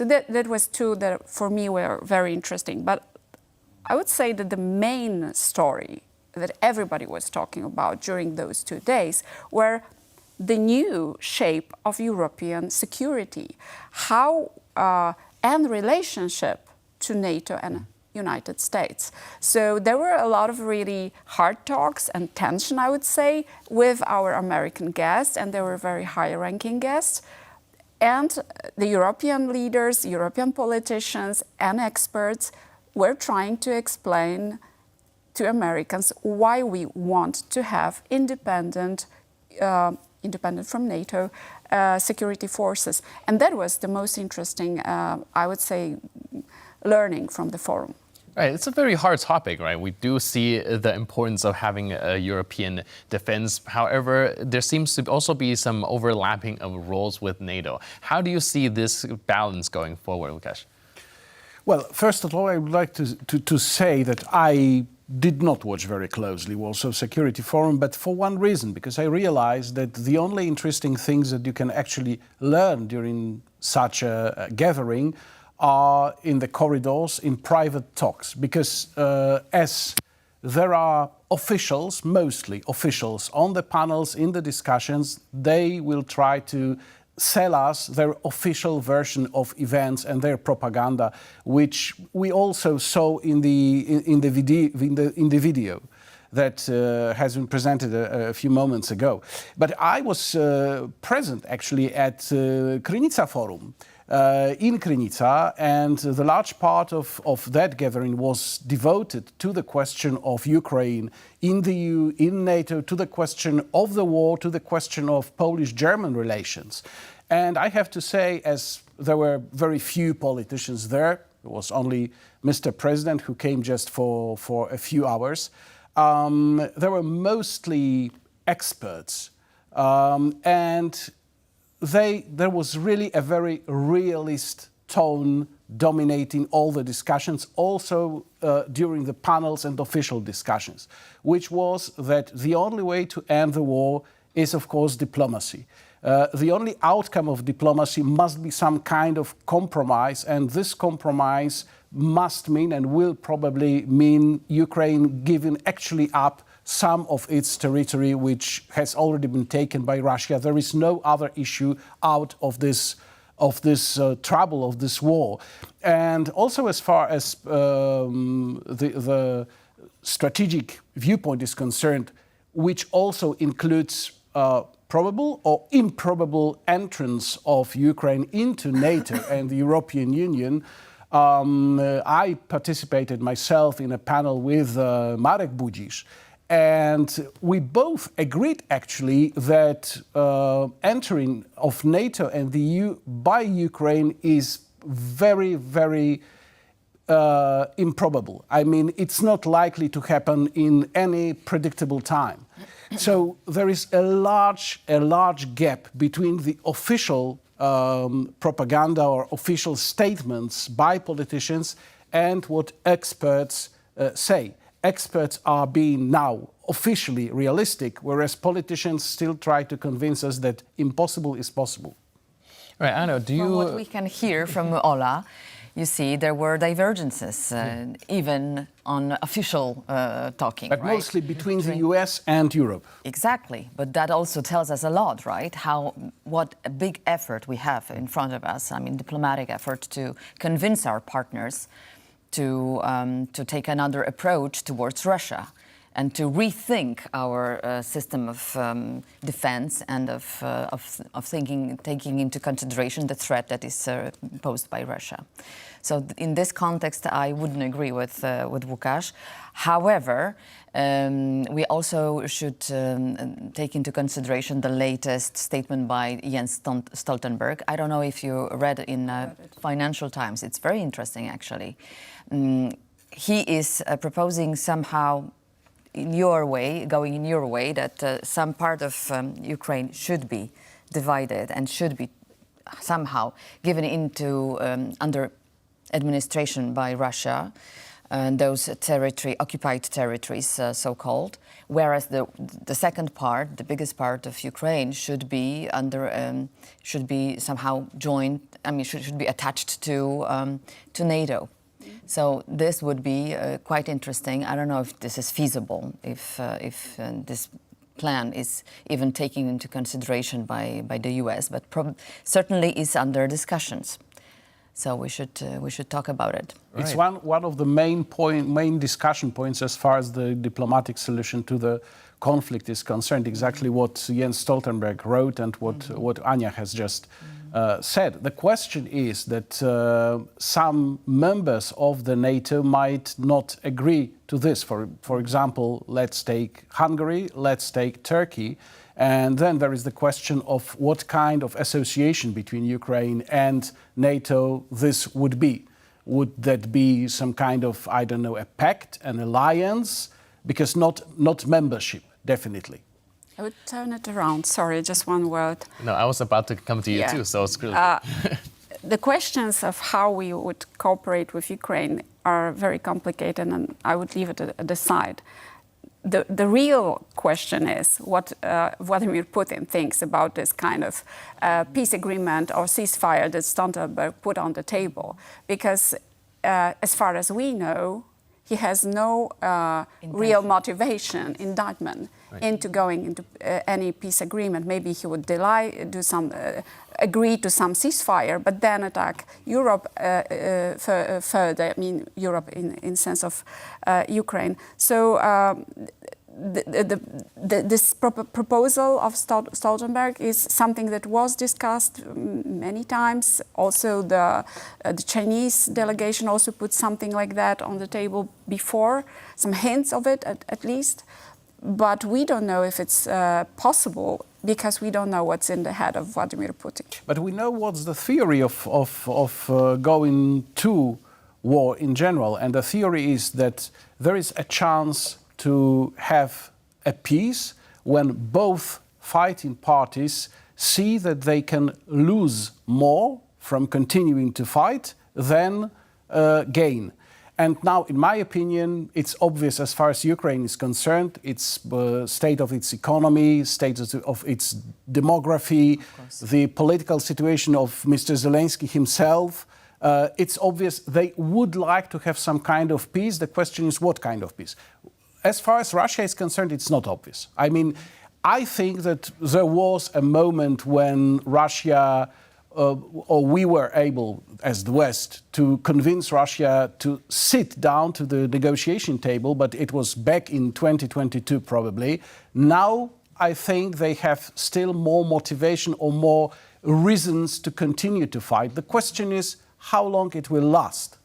So that was two that for me were very interesting. But I would say that the main story that everybody was talking about during those 2 days were the new shape of European security, how and relationship to NATO and United States. So there were a lot of really hard talks and tension, I would say, with our American guests, and they were very high-ranking guests. And the European leaders, European politicians and experts were trying to explain to Americans why we want to have independent from NATO security forces. And that was the most interesting, I would say, learning from the forum. Right, it's a very hard topic, right? We do see the importance of having a European defense. However, there seems to also be some overlapping of roles with NATO. How do you see this balance going forward, Łukasz? Well, first of all, I would like to say that I did not watch very closely Warsaw Security Forum, but for one reason, because I realized that the only interesting things that you can actually learn during such a gathering are in the corridors, in private talks, because as there are officials, mostly officials, on the panels, in the discussions, they will try to sell us their official version of events and their propaganda, which we also saw in the video that has been presented a few moments ago. But I was present actually at Krynica Forum in Krynica, and the large part of that gathering was devoted to the question of Ukraine in the EU, in NATO, to the question of the war, to the question of Polish-German relations. And I have to say, as there were very few politicians there, it was only Mr. President who came just for a few hours, there were mostly experts, and there was really a very realist tone dominating all the discussions, also during the panels and official discussions, which was that the only way to end the war is, of course, diplomacy. The only outcome of diplomacy must be some kind of compromise, and this compromise must mean and will probably mean Ukraine giving actually up some of its territory which has already been taken by Russia. There is no other issue out of this trouble, of this war. And also, as far as the strategic viewpoint is concerned, which also includes probable or improbable entrance of Ukraine into NATO and the European Union, I participated myself in a panel with Marek Budzisz, and we both agreed actually that entering of NATO and the EU by Ukraine is very, very improbable. I mean, it's not likely to happen in any predictable time. So there is a large gap between the official propaganda or official statements by politicians and what experts say. Experts are being now officially realistic, whereas politicians still try to convince us that impossible is possible. Right, Anna, do you... From what we can hear from Ola, you see there were divergences, even on official talking, but right? mostly between the US and Europe. Exactly, but that also tells us a lot, right? What a big effort we have in front of us. I mean, diplomatic effort to convince our partners to take another approach towards Russia and to rethink our system of defense and of taking into consideration the threat that is posed by Russia. So in this context, I wouldn't agree with Łukasz. However, we also should take into consideration the latest statement by Jens Stoltenberg. I don't know if you read it in Financial Times. It's very interesting, actually. He is proposing somehow going in your way, that some part of Ukraine should be divided and should be somehow given into under administration by Russia. those occupied territories, so-called. Whereas the second part, the biggest part of Ukraine, should be somehow joined. I mean, should be attached to NATO. So this would be quite interesting. I don't know if this is feasible, if this plan is even taken into consideration by the US, but certainly is under discussions. So we should talk about it. Right. It's one of the main discussion points as far as the diplomatic solution to the conflict is concerned. Exactly what Jens Stoltenberg wrote and what Anya has just said. The question is that some members of the NATO might not agree to this. For example, let's take Hungary, let's take Turkey. And then there is the question of what kind of association between Ukraine and NATO this would be. Would that be some kind of, I don't know, a pact, an alliance? Because not membership, definitely. I would turn it around. Sorry, just one word. No, I was about to come to you too, so it's really the questions of how we would cooperate with Ukraine are very complicated, and I would leave it at the side. The real question is what Vladimir Putin thinks about this kind of peace agreement or ceasefire that Stoltenberg put on the table. Because as far as we know, he has no real motivation, indictment, into going into any peace agreement. Maybe he would agree to some ceasefire, but then attack Europe further. I mean, Europe in sense of Ukraine. So this proposal of Stoltenberg is something that was discussed many times. Also, the Chinese delegation also put something like that on the table before, some hints of it at least. But we don't know if it's possible because we don't know what's in the head of Vladimir Putin. But we know what's the theory of going to war in general. And the theory is that there is a chance to have a peace when both fighting parties see that they can lose more from continuing to fight than gain. And now, in my opinion, it's obvious as far as Ukraine is concerned, its state of its economy, state of its demography, the political situation of Mr. Zelensky himself. It's obvious they would like to have some kind of peace. The question is what kind of peace? As far as Russia is concerned, it's not obvious. I mean, I think that there was a moment when Russia, or we were able, as the West, to convince Russia to sit down to the negotiation table, but it was back in 2022 probably. Now, I think they have still more motivation or more reasons to continue to fight. The question is how long it will last.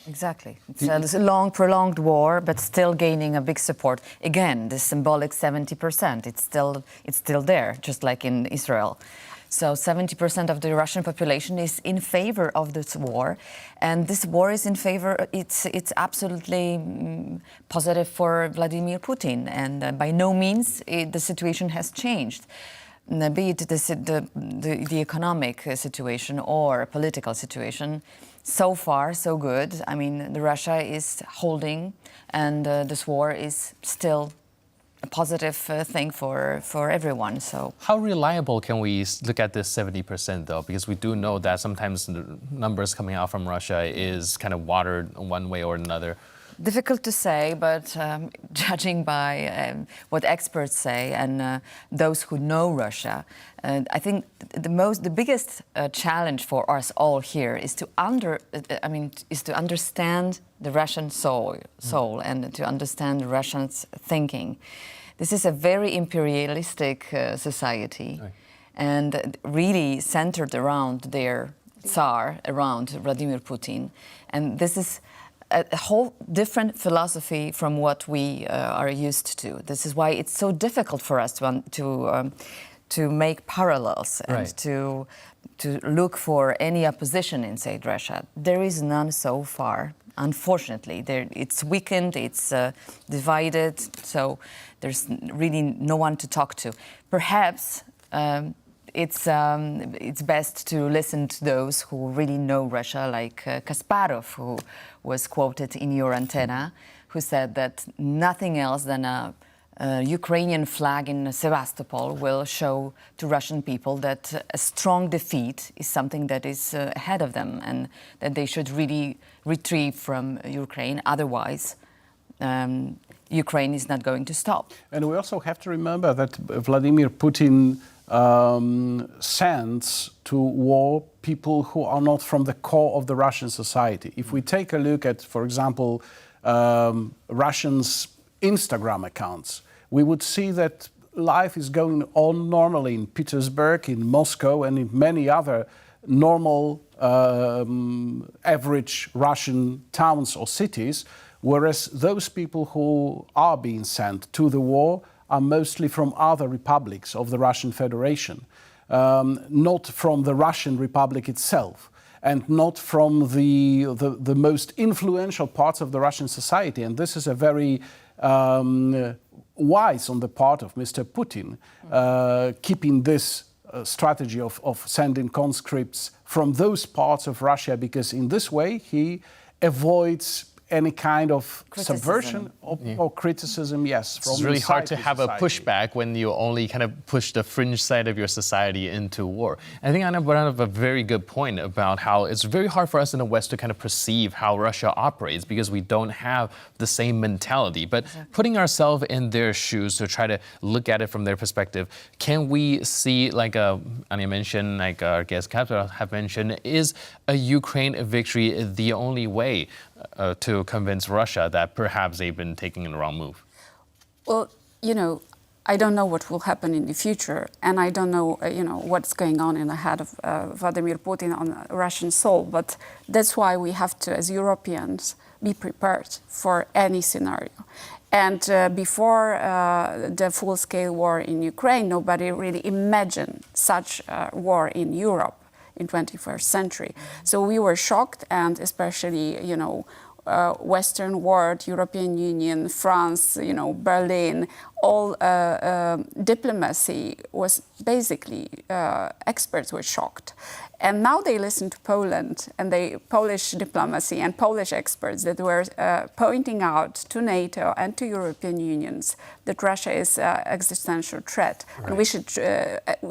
Exactly. It's a long, prolonged war, but still gaining a big support. Again, the symbolic 70%, it's still there, just like in Israel. So 70% of the Russian population is in favor of this war, and this war is in favor. It's absolutely positive for Vladimir Putin, and by no means the situation has changed. Be it the economic situation or political situation, so far so good. I mean, Russia is holding, and this war is still a positive thing for everyone. So, how reliable can we look at this 70% though? Because we do know that sometimes the numbers coming out from Russia is kind of watered one way or another. Difficult to say, but judging by what experts say and those who know Russia, I think the biggest challenge for us all here is to understand the Russian soul and to understand Russians' thinking. This is a very imperialistic society, and really centered around their Tsar, around Vladimir Putin, and this is a whole different philosophy from what we are used to. This is why it's so difficult for us to make parallels and to look for any opposition inside Russia. There is none so far, unfortunately. It's weakened, it's divided, so there's really no one to talk to. Perhaps it's best to listen to those who really know Russia, like Kasparov, who was quoted in your antenna, who said that nothing else than a Ukrainian flag in Sevastopol will show to Russian people that a strong defeat is something that is ahead of them, and that they should really retrieve from Ukraine. Otherwise, Ukraine is not going to stop. And we also have to remember that Vladimir Putin sends to war people who are not from the core of the Russian society. If we take a look at, for example, Russians' Instagram accounts, we would see that life is going on normally in Petersburg, in Moscow, and in many other normal, average Russian towns or cities, whereas those people who are being sent to the war are mostly from other republics of the Russian Federation, not from the Russian Republic itself, and not from the most influential parts of the Russian society. And this is a very wise on the part of Mr. Putin, keeping this strategy of sending conscripts from those parts of Russia, because in this way he avoids any kind of subversion or criticism, yes. It's really hard to have a pushback when you only kind of push the fringe side of your society into war. I think Anna brought up a very good point about how it's very hard for us in the West to kind of perceive how Russia operates because we don't have the same mentality. But putting ourselves in their shoes to try to look at it from their perspective, can we see, like Anya mentioned, like our guest Kasparov have mentioned, is a Ukraine victory the only way to convince Russia that perhaps they've been taking the wrong move? Well, I don't know what will happen in the future, and I don't know, what's going on in the head of Vladimir Putin on the Russian soul. But that's why we have to, as Europeans, be prepared for any scenario. And before the full-scale war in Ukraine, nobody really imagined such a war in Europe in 21st century. So we were shocked, and especially, Western world, European Union, France, Berlin, all diplomacy was basically, experts were shocked. And now they listen to Poland and the Polish diplomacy and Polish experts that were pointing out to NATO and to European unions that Russia is an existential threat, and we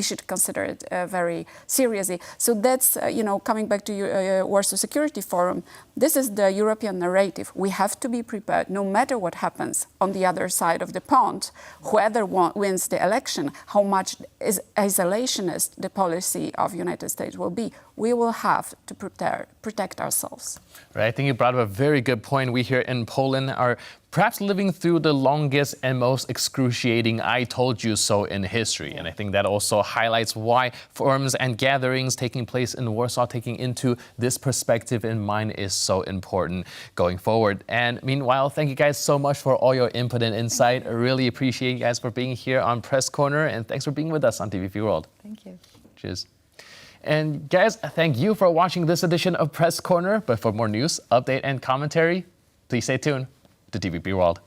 should consider it very seriously. So that's coming back to Warsaw Security Forum. This is the European narrative. We have to be prepared, no matter what happens on the other side of the pond, whoever wins the election, how much is isolationist the policy of United States will be. We will have to protect ourselves. Right, I think you brought up a very good point. We here in Poland are perhaps living through the longest and most excruciating "I told you so" in history. And I think that also highlights why forums and gatherings taking place in Warsaw, taking into this perspective in mind, is so important going forward. And meanwhile, thank you guys so much for all your input and insight. I really appreciate you guys for being here on Press Corner, and thanks for being with us on TVP World. Thank you. Cheers. And guys, thank you for watching this edition of Press Corner. But for more news, update, and commentary, please stay tuned to TVP World.